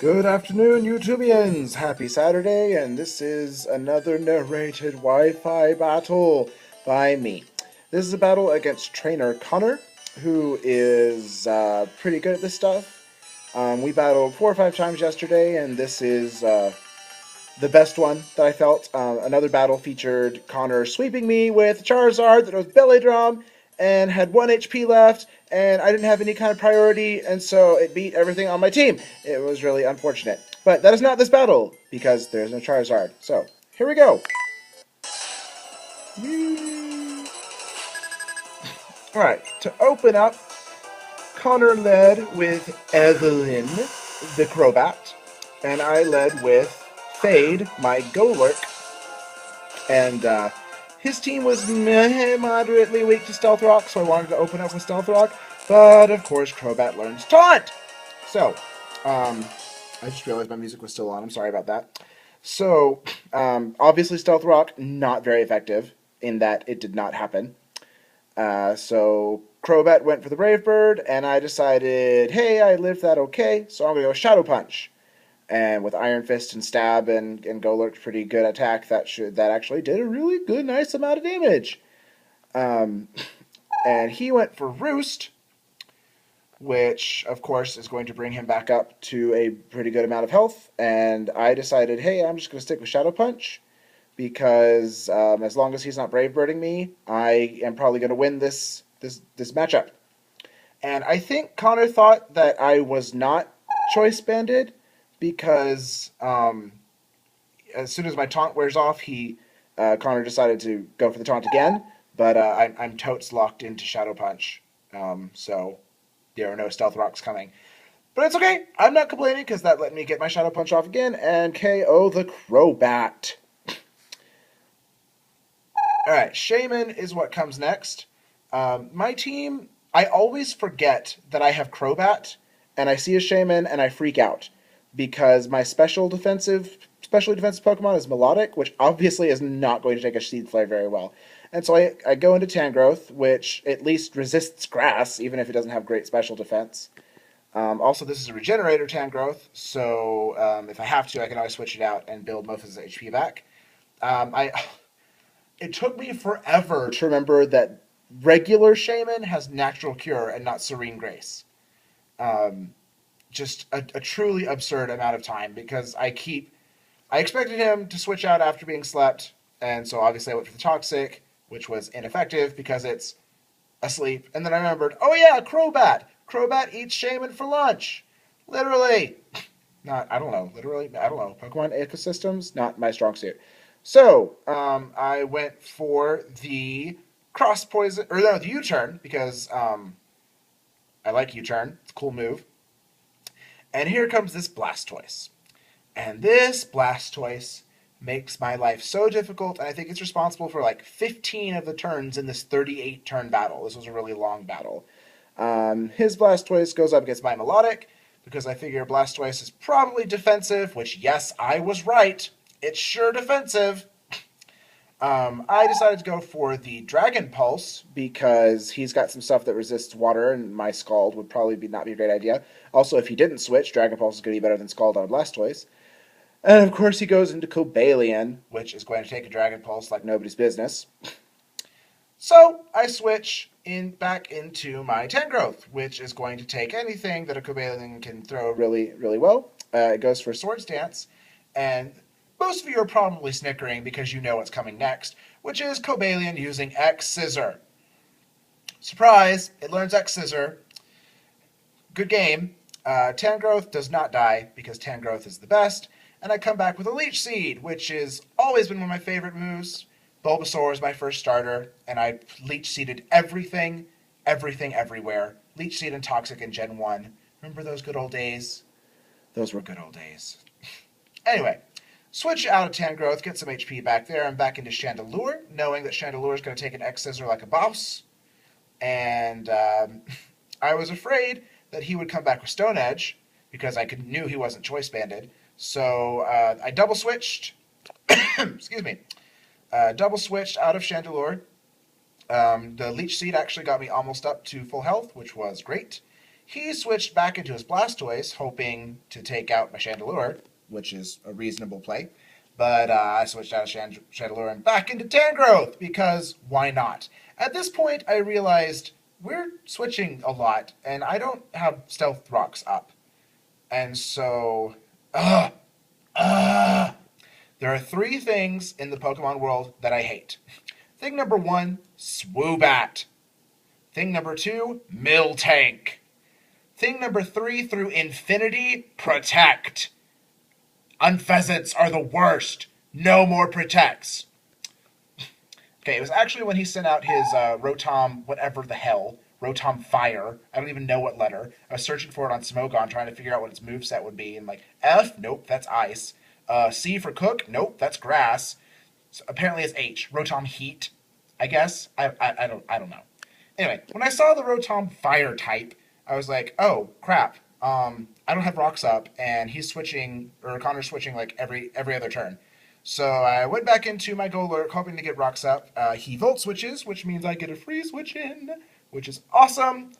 Good afternoon, YouTubians! Happy Saturday, and this is another narrated Wi-Fi battle by me. This is a battle against Trainer Connor, who is pretty good at this stuff. We battled 4 or 5 times yesterday, and this is the best one that I felt. Another battle featured Connor sweeping me with Charizard that was belly drum and had 1 HP left, and I didn't have any kind of priority, and so it beat everything on my team. It was really unfortunate. But that is not this battle, because there's no Charizard. So, here we go. Alright, to open up, Connor led with Evelyn, the Crobat, and I led with Fade, my Golurk, and his team was moderately weak to Stealth Rock, so I wanted to open up with Stealth Rock, but of course Crobat learns Taunt! So, I just realized my music was still on, I'm sorry about that. So, obviously Stealth Rock, not very effective, in that it did not happen. So Crobat went for the Brave Bird, and I decided, hey, I lived that okay, so I'm going to go Shadow Punch. And with Iron Fist and Stab and Golurk's pretty good attack, that actually did a really good, nice amount of damage. And he went for Roost, which, of course, is going to bring him back up to a pretty good amount of health. And I decided, hey, I'm just going to stick with Shadow Punch, because as long as he's not Brave Birding me, I am probably going to win this matchup. And I think Connor thought that I was not Choice Banded, because as soon as my taunt wears off, Connor decided to go for the taunt again. But I'm totes locked into Shadow Punch, so there are no Stealth Rocks coming. But it's okay. I'm not complaining, because that let me get my Shadow Punch off again and KO the Crobat. Alright, Shaman is what comes next. My team, I always forget that I have Crobat, and I see a Shaman and I freak out, because my specially defensive Pokemon is Melodic, which obviously is not going to take a Seed Flare very well. And so I go into Tangrowth, which at least resists Grass, even if it doesn't have great special defense. Also, this is a Regenerator Tangrowth, so if I have to, I can always switch it out and build most of his HP back. It took me forever to remember that regular Shaman has Natural Cure and not Serene Grace. Just a truly absurd amount of time, because I expected him to switch out after being slept, and so obviously I went for the Toxic, which was ineffective because it's asleep. And then I remembered, oh yeah, Crobat! Crobat eats Shaman for lunch! Literally! I don't know. Pokemon ecosystems, not my strong suit. So, I went for the cross poison, or no, the U-turn, because I like U-turn. It's a cool move. And here comes this Blastoise. And this Blastoise makes my life so difficult, and I think it's responsible for like 15 of the turns in this 38-turn battle. This was a really long battle. His Blastoise goes up against my Melodic, because I figure Blastoise is probably defensive, which, yes, I was right. It's sure defensive. I decided to go for the Dragon Pulse, because he's got some stuff that resists water, and my Scald would probably not be a great idea. Also, if he didn't switch, Dragon Pulse is going to be better than Scald on Blastoise. And of course he goes into Cobalion, which is going to take a Dragon Pulse like nobody's business. So I switch back into my Tangrowth, which is going to take anything that a Cobalion can throw really, really well. It goes for Swords Dance, and most of you are probably snickering because you know what's coming next, which is Cobalion using X-Scissor. Surprise! It learns X-Scissor. Good game. Tangrowth does not die, because Tangrowth is the best, and I come back with a Leech Seed, which has always been one of my favorite moves. Bulbasaur is my first starter, and I Leech Seeded everything, everywhere. Leech Seed and Toxic in Gen 1. Remember those good old days? Those were good old days. Anyway, switch out of Tangrowth, get some HP back there, and back into Chandelure, knowing that Chandelure is going to take an X-Scissor like a boss. And I was afraid that he would come back with Stone Edge, because I knew he wasn't Choice Banded. So I double switched. Excuse me. Double switched out of Chandelure. The Leech Seed actually got me almost up to full health, which was great. He switched back into his Blastoise, hoping to take out my Chandelure, which is a reasonable play. But I switched out of Chandelure and back into Tangrowth, because why not? At this point, I realized we're switching a lot, and I don't have Stealth Rocks up. And so, there are 3 things in the Pokemon world that I hate. Thing number 1, Swoobat. Thing number 2, Miltank. Thing number 3 through infinity, Protect. Unpheasants are the worst. No more Protects. Okay, it was actually when he sent out his Rotom, whatever the hell, Rotom Fire. I don't even know what letter. I was searching for it on Smogon, trying to figure out what its moveset would be. And like, F, nope, that's Ice. C for Cook, nope, that's Grass. So apparently it's H, Rotom Heat, I guess. I don't know. Anyway, when I saw the Rotom Fire type, I was like, oh, crap. I don't have rocks up, and he's switching, or Connor's switching like every other turn. So I went back into my Golurk, hoping to get rocks up. He Volt switches, which means I get a free switch in, which is awesome.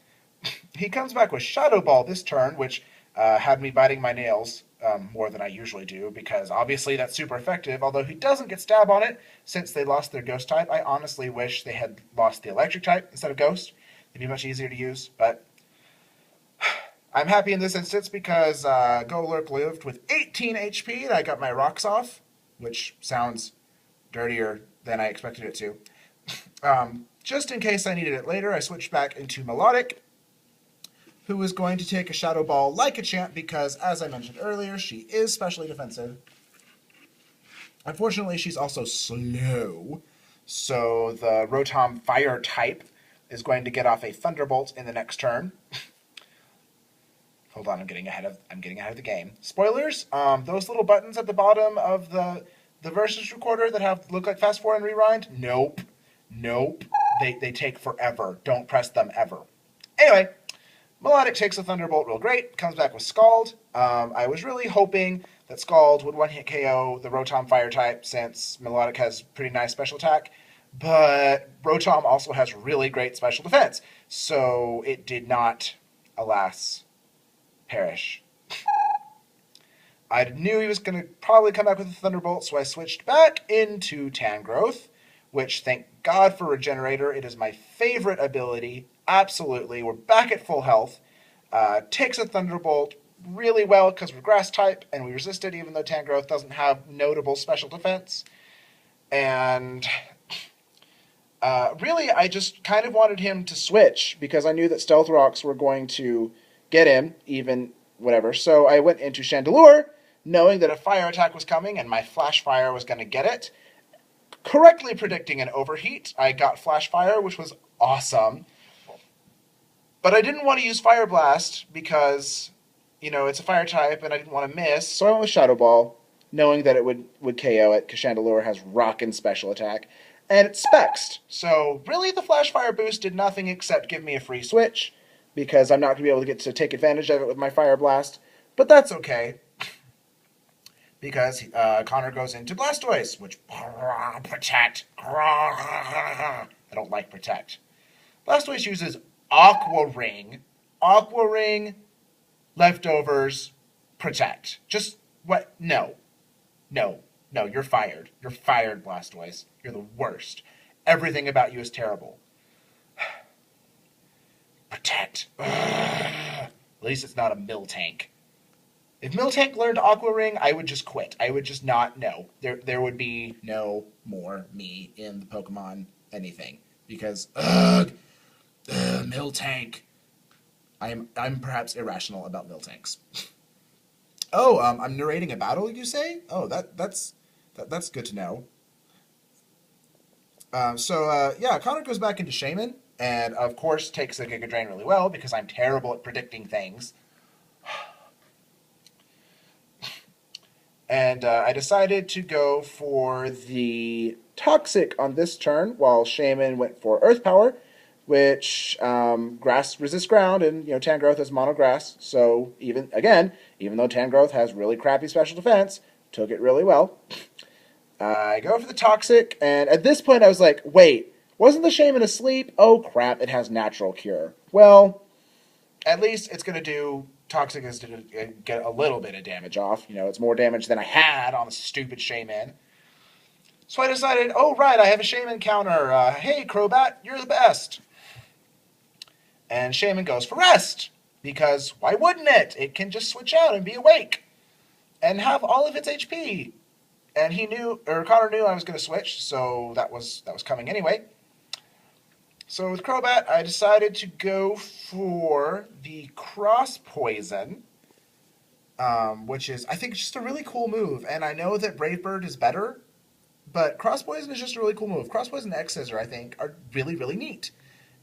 He comes back with Shadow Ball this turn, which had me biting my nails more than I usually do, because obviously that's super effective, although he doesn't get stab on it since they lost their Ghost type. I honestly wish they had lost the Electric type instead of Ghost. It'd be much easier to use, but I'm happy in this instance because Golurk lived with 18 HP and I got my rocks off, which sounds dirtier than I expected it to. Just in case I needed it later, I switched back into Melodic, who was going to take a Shadow Ball like a champ because, as I mentioned earlier, she is specially defensive. Unfortunately, she's also slow, so the Rotom Fire type is going to get off a Thunderbolt in the next turn. Hold on, I'm getting ahead of the game. Spoilers, those little buttons at the bottom of the Versus recorder that look like Fast Forward and Rewind, nope. They take forever. Don't press them ever. Anyway, Melodic takes a Thunderbolt real great, comes back with Scald. I was really hoping that Scald would one-hit KO the Rotom Fire type since Melodic has pretty nice special attack, but Rotom also has really great special defense, so it did not, alas, perish. I knew he was going to probably come back with a Thunderbolt, so I switched back into Tangrowth, which, thank God for Regenerator, it is my favorite ability. Absolutely. We're back at full health. Takes a Thunderbolt really well because we're Grass type, and we resist it even though Tangrowth doesn't have notable special defense. And really, I just kind of wanted him to switch because I knew that Stealth Rocks were going to get him, even whatever. So I went into Chandelure, knowing that a fire attack was coming and my Flash Fire was going to get it. Correctly predicting an overheat, I got Flash Fire, which was awesome. But I didn't want to use Fire Blast because, it's a fire type and I didn't want to miss. So I went with Shadow Ball, knowing that it would KO it because Chandelure has rockin' special attack. And it's Spexed. So really the Flash Fire boost did nothing except give me a free switch, because I'm not going to be able to get to take advantage of it with my Fire Blast. But that's okay, because Connor goes into Blastoise, which Protect. I don't like Protect. Blastoise uses Aqua Ring, Leftovers, Protect. Just what? No, you're fired. You're fired, Blastoise. You're the worst. Everything about you is terrible. Protect. At least it's not a Miltank. If Miltank learned Aqua Ring, I would just quit. I would just not know. There would be no more me in the Pokemon anything. Because, Miltank. I'm perhaps irrational about Miltanks. Oh, I'm narrating a battle, you say? Oh, that's good to know. Yeah, Connor goes back into Shaman, and of course takes a Giga Drain really well because I'm terrible at predicting things. And I decided to go for the Toxic on this turn, while Shaman went for Earth Power, which Grass resists ground, and Tangrowth has Mono Grass. So even though Tangrowth has really crappy special defense, took it really well. I go for the Toxic, and at this point I was like, wait, wasn't the Shaman asleep? Oh crap, it has Natural Cure. Well, at least it's going to do Toxic is to get a little bit of damage off. You know, it's more damage than I had on the stupid Shaman. So I decided, oh, right, I have a Shaman counter. Hey, Crobat, you're the best. And Shaman goes for rest. Because why wouldn't it? It can just switch out and be awake. And have all of its HP. And he knew, or Connor knew I was going to switch, so that was coming anyway. So with Crobat, I decided to go for the Cross Poison, which is, I think, just a really cool move. And I know that Brave Bird is better, but Cross Poison is just a really cool move. Cross Poison and X Scissor, I think, are really, really neat.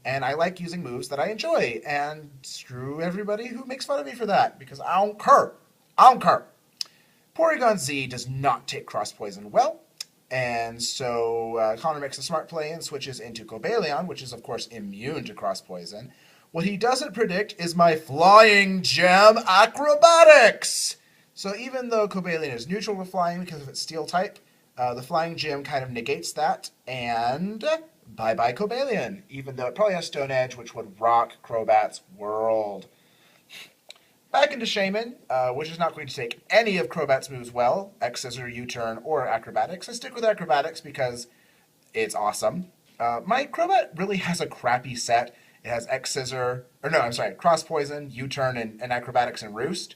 And I like using moves that I enjoy. And screw everybody who makes fun of me for that, because I don't care. I don't care. Porygon Z does not take Cross Poison well. And so Connor makes a smart play and switches into Cobalion, which is, of course, immune to Cross Poison. What he doesn't predict is my Flying Gem Acrobatics! So even though Cobalion is neutral to flying because of its steel type, the Flying Gem kind of negates that, and bye-bye Cobalion, even though it probably has Stone Edge, which would rock Crobat's world. Back into Shaman, which is not going to take any of Crobat's moves well, X Scissor, U-Turn, or Acrobatics. I stick with Acrobatics because it's awesome. My Crobat really has a crappy set. It has X Scissor, or no, I'm sorry, Cross Poison, U-Turn, and Acrobatics and Roost.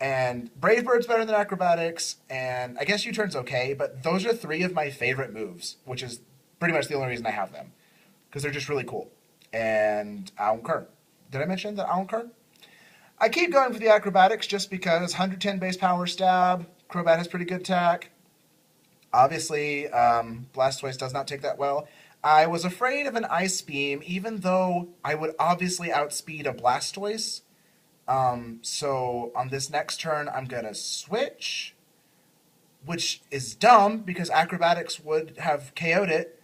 And Brave Bird's better than Acrobatics, and I guess U-Turn's okay, but those are three of my favorite moves, which is pretty much the only reason I have them. Because they're just really cool. And I don't care. Did I mention that I don't care? I keep going for the Acrobatics just because 110 base power stab, Crobat has pretty good attack. Obviously, Blastoise does not take that well. I was afraid of an Ice Beam, even though I would obviously outspeed a Blastoise. So on this next turn, I'm going to switch, which is dumb because Acrobatics would have KO'd it.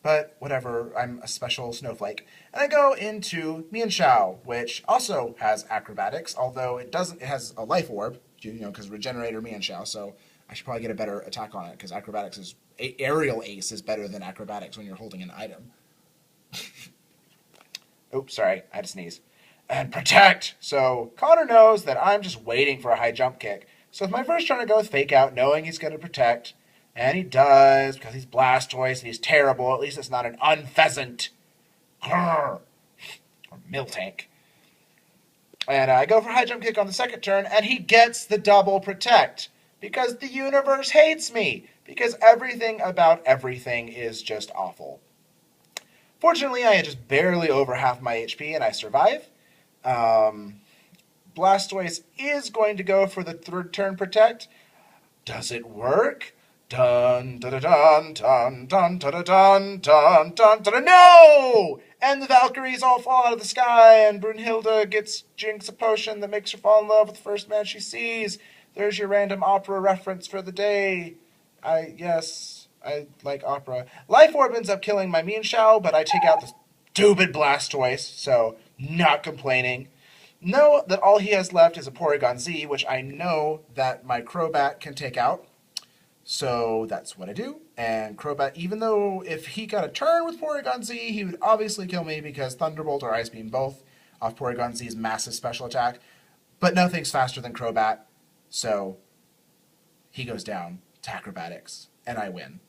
But whatever, I'm a special snowflake. And I go into Mienshao, which also has Acrobatics, although it doesn't. It has a Life Orb, you know, because Regenerator Mienshao, so I should probably get a better attack on it, because Acrobatics is... Aerial Ace is better than Acrobatics when you're holding an item. Oops, sorry, I had to sneeze. And Protect! So Connor knows that I'm just waiting for a high jump kick. So with my first turn, I go with Fake Out, knowing he's going to Protect. And he does, because he's Blastoise, and he's terrible. At least it's not an Unpheasant. Grrr. Or Miltank. And I go for High Jump Kick on the second turn, and he gets the double Protect. Because the universe hates me. Because everything about everything is just awful. Fortunately, I had just barely over half my HP, and I survive. Blastoise is going to go for the third turn Protect. Does it work? Dun dun dun dun dun dun dun dun dun dun. No! And the Valkyries all fall out of the sky, and Brunhilde drinks a potion that makes her fall in love with the first man she sees. There's your random opera reference for the day. Yes, I like opera. Life Orb ends up killing my Mienshao, but I take out the stupid Blastoise, so not complaining. Know that all he has left is a Porygon Z, which I know that my Crobat can take out. So that's what I do. And Crobat, even though if he got a turn with Porygon Z, he would obviously kill me because Thunderbolt or Ice Beam both off Porygon Z's massive special attack. But nothing's faster than Crobat, so he goes down to Acrobatics, and I win.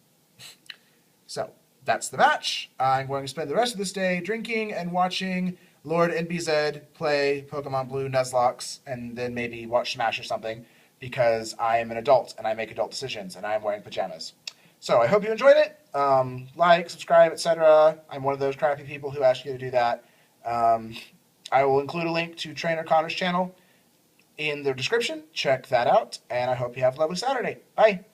So that's the match. I'm going to spend the rest of this day drinking and watching Lord NBZ play Pokemon Blue Nuzlocke, and then maybe watch Smash or something, because I am an adult and I make adult decisions and I am wearing pajamas. So I hope you enjoyed it. Like, subscribe, etc. I'm one of those crappy people who ask you to do that. I will include a link to Trainer Connor's channel in the description. Check that out, and I hope you have a lovely Saturday. Bye.